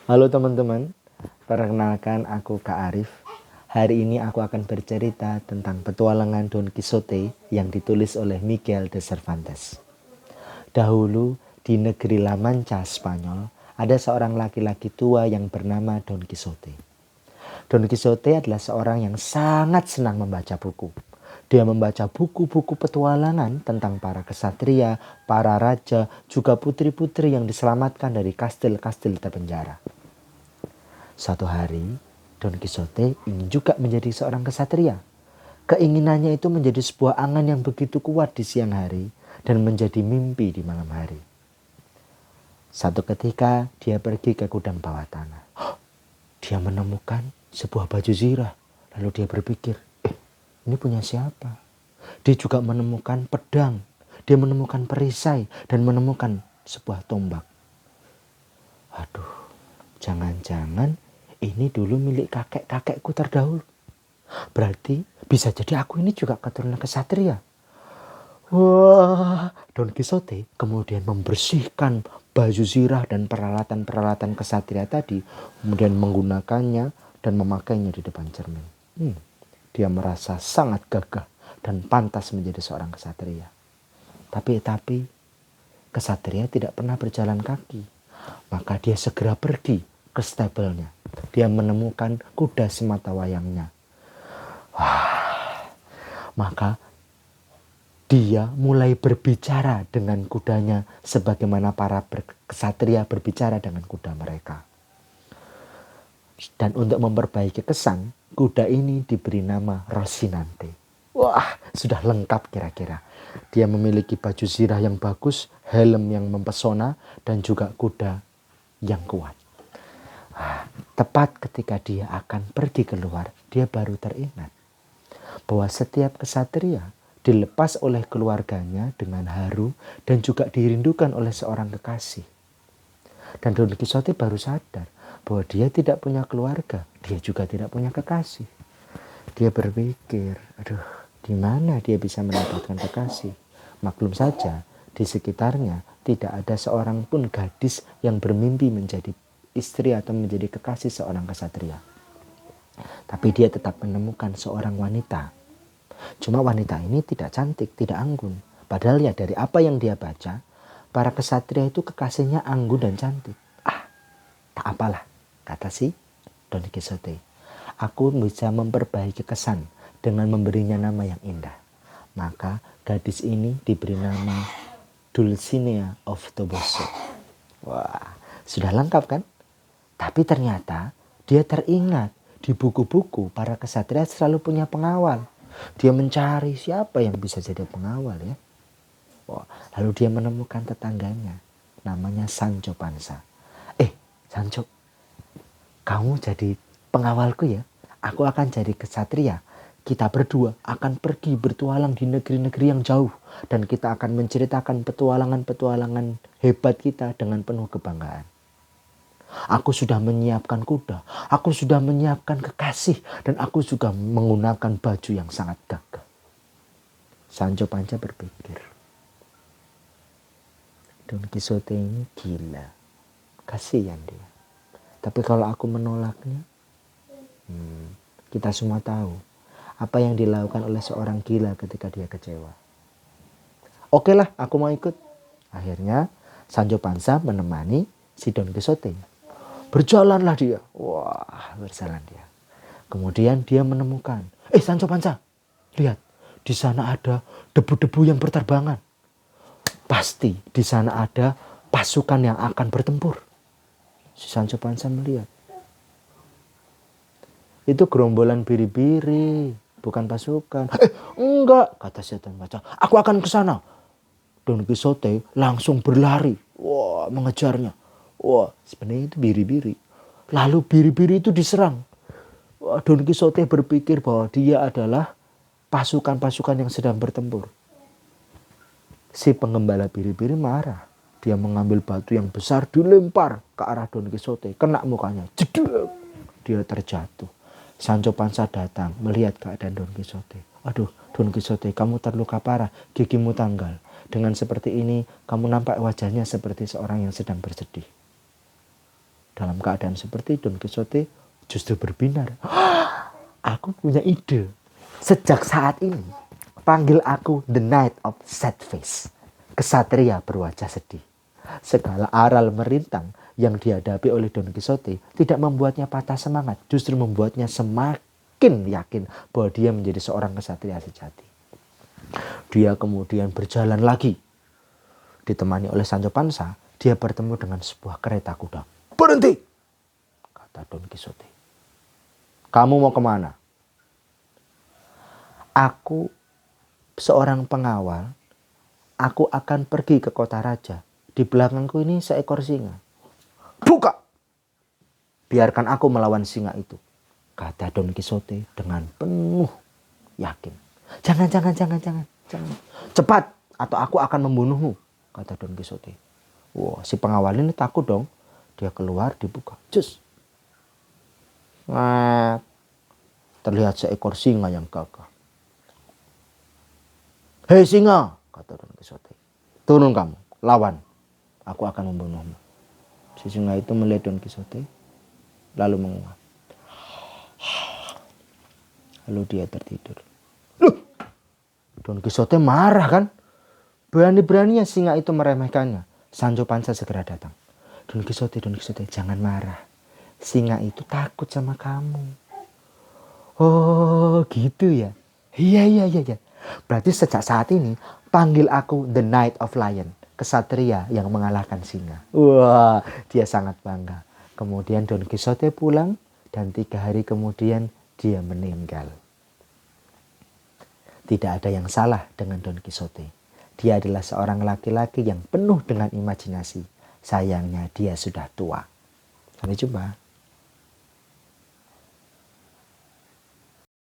Halo teman-teman, perkenalkan aku Kak Arif. Hari ini aku akan bercerita tentang petualangan Don Quixote yang ditulis oleh Miguel de Cervantes. Dahulu di negeri La Mancha, Spanyol, ada seorang laki-laki tua yang bernama Don Quixote. Don Quixote adalah seorang yang sangat senang membaca buku. Dia membaca buku-buku petualangan tentang para kesatria, para raja, juga putri-putri yang diselamatkan dari kastil-kastil terpenjara. Suatu hari, Don Quixote ingin juga menjadi seorang kesatria. Keinginannya itu menjadi sebuah angan yang begitu kuat di siang hari dan menjadi mimpi di malam hari. Suatu ketika dia pergi ke gudang bawah tanah. Dia menemukan sebuah baju zirah. Lalu dia berpikir, ini punya siapa? Dia juga menemukan pedang. Dia menemukan perisai dan menemukan sebuah tombak. Aduh, jangan-jangan ini dulu milik kakek-kakekku terdahulu. Berarti bisa jadi aku ini juga keturunan kesatria. Wah, Don Quixote kemudian membersihkan baju zirah dan peralatan-peralatan kesatria tadi. Kemudian menggunakannya dan memakainya di depan cermin. Dia merasa sangat gagah dan pantas menjadi seorang kesatria. Tapi kesatria tidak pernah berjalan kaki. Maka dia segera pergi ke stablenya. Dia menemukan kuda sematawayangnya. Maka dia mulai berbicara dengan kudanya sebagaimana para kesatria berbicara dengan kuda mereka. Dan untuk memperbaiki kesan, kuda ini diberi nama Rocinante. Wah, sudah lengkap kira-kira. Dia memiliki baju zirah yang bagus, helm yang mempesona, dan juga kuda yang kuat. Tepat ketika dia akan pergi keluar, dia baru teringat bahwa setiap kesatria dilepas oleh keluarganya dengan haru dan juga dirindukan oleh seorang kekasih. Dan Don Quixote baru sadar bahwa dia tidak punya keluarga, dia juga tidak punya kekasih. Dia berpikir, di mana dia bisa mendapatkan kekasih? Maklum saja, di sekitarnya tidak ada seorang pun gadis yang bermimpi menjadi istri atau menjadi kekasih seorang kesatria. Tapi dia tetap menemukan seorang wanita. Cuma wanita ini tidak cantik, tidak anggun. Padahal ya dari apa yang dia baca, para kesatria itu kekasihnya anggun dan cantik. Tak apalah, kata si Don Quixote. Aku bisa memperbaiki kesan dengan memberinya nama yang indah. Maka gadis ini diberi nama Dulcinea of Toboso. Wah, sudah lengkap kan? Tapi ternyata dia teringat di buku-buku para kesatria selalu punya pengawal. Dia mencari siapa yang bisa jadi pengawal ya. Wah, lalu dia menemukan tetangganya, namanya Sancho Panza. Sancho, kamu jadi pengawalku ya. Aku akan jadi kesatria. Kita berdua akan pergi bertualang di negeri-negeri yang jauh. Dan kita akan menceritakan petualangan-petualangan hebat kita dengan penuh kebanggaan. Aku sudah menyiapkan kuda. Aku sudah menyiapkan kekasih. Dan aku juga menggunakan baju yang sangat gagah. Sancho Panza berpikir, Don Quixote ini gila. Kasihan dia. Tapi kalau aku menolaknya, kita semua tahu apa yang dilakukan oleh seorang gila ketika dia kecewa. Oke lah, aku mau ikut. Akhirnya Sancho Panza menemani si Don Quixote. Berjalanlah dia. Wah, berjalan dia. Kemudian dia menemukan, Sancho Panza, lihat, di sana ada debu-debu yang berterbangan. Pasti di sana ada pasukan yang akan bertempur. Si Sancho Panza melihat. Itu gerombolan biri-biri, bukan pasukan. Enggak, kata setan Panza. Aku akan ke sana. Don Quixote langsung berlari. Wah, mengejarnya. Wah, sebenarnya itu biri-biri. Lalu biri-biri itu diserang. Wah, Don Quixote berpikir bahwa dia adalah pasukan-pasukan yang sedang bertempur. Si penggembala biri-biri marah. Dia mengambil batu yang besar dilempar ke arah Don Quixote. Kena mukanya. Jedek. Dia terjatuh. Sancho Panza datang melihat keadaan Don Quixote. Aduh, Don Quixote, kamu terluka parah. Gigimu tanggal. Dengan seperti ini, kamu nampak wajahnya seperti seorang yang sedang bersedih. Dalam keadaan seperti Don Quixote justru berbinar. Aku punya ide. Sejak saat ini, panggil aku The Knight of Sad Face. Kesatria berwajah sedih. Segala aral merintang yang dihadapi oleh Don Quixote tidak membuatnya patah semangat. Justru membuatnya semakin yakin bahwa dia menjadi seorang kesatria sejati. Dia kemudian berjalan lagi. Ditemani oleh Sancho Panza, dia bertemu dengan sebuah kereta kuda. Berhenti, kata Don Quixote. Kamu mau kemana? Aku seorang pengawal. Aku akan pergi ke kota raja. Di belakangku ini seekor singa. Buka! Biarkan aku melawan singa itu, kata Don Quixote dengan penuh yakin. Jangan. Cepat atau aku akan membunuhmu, kata Don Quixote. Wah, si pengawal ini takut dong. Dia keluar, dibuka. Cus. Nah, terlihat seekor singa yang gagah. Hei singa, kata Don Quixote. Turun kamu, lawan. Aku akan membunuhmu. Si singa itu melihat Don Quixote, lalu menguap. Lalu dia tertidur. Loh, Don Quixote marah kan? Berani-beraninya singa itu meremehkannya. Sancho Panza segera datang. Don Quixote, jangan marah. Singa itu takut sama kamu. Oh gitu ya. Iya. Berarti sejak saat ini panggil aku The Knight of Lion. Kesatria yang mengalahkan singa. Wah, dia sangat bangga. Kemudian Don Quixote pulang dan 3 hari kemudian dia meninggal. Tidak ada yang salah dengan Don Quixote. Dia adalah seorang laki-laki yang penuh dengan imajinasi. Sayangnya dia sudah tua. Sampai jumpa.